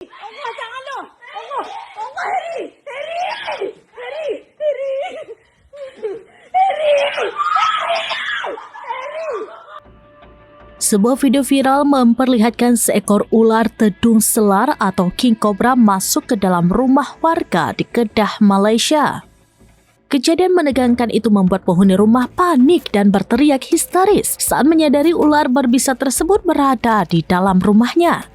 Allah, jangan lo. Allah, Allah, Heri. Heri. Heri. Heri. Heri. Heri. Sebuah video viral memperlihatkan seekor ular tedung selar atau king cobra masuk ke dalam rumah warga di Kedah, Malaysia. Kejadian menegangkan itu membuat penghuni rumah panik dan berteriak histeris saat menyadari ular berbisa tersebut berada di dalam rumahnya.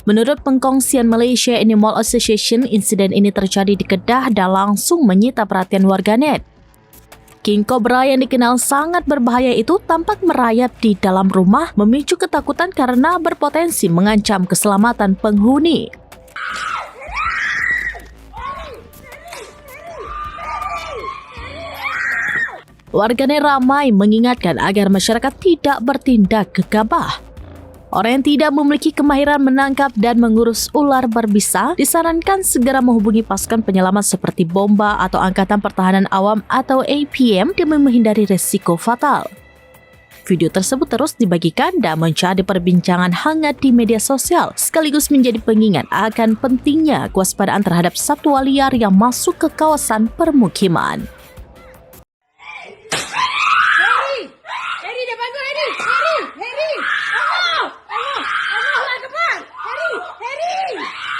Menurut pengkongsian Malaysia Animal Association, insiden ini terjadi di Kedah dan langsung menyita perhatian warganet. King Cobra yang dikenal sangat berbahaya itu tampak merayap di dalam rumah, memicu ketakutan karena berpotensi mengancam keselamatan penghuni. Warganet ramai mengingatkan agar masyarakat tidak bertindak gegabah. Orang yang tidak memiliki kemahiran menangkap dan mengurus ular berbisa disarankan segera menghubungi pasukan penyelamat seperti Bomba atau Angkatan Pertahanan Awam atau APM demi menghindari risiko fatal. Video tersebut terus dibagikan dan menjadi perbincangan hangat di media sosial, sekaligus menjadi pengingat akan pentingnya kewaspadaan terhadap satwa liar yang masuk ke kawasan permukiman. Heri dah bangun, Heri. Heri. Heri. Allah. Allah. Allah Akbar. Heri. Heri. Heri.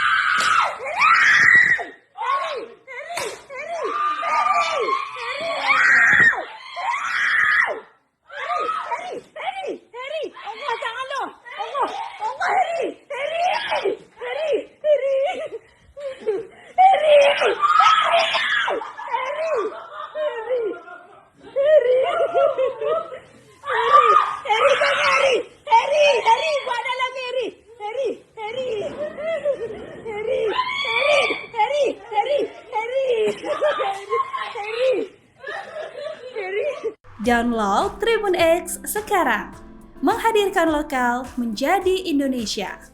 Heri. Heri. Allah, jangan lo. Allah. Allah, Heri. Heri. Heri. Heri. Heri. Download Tribun X sekarang, menghadirkan lokal menjadi Indonesia.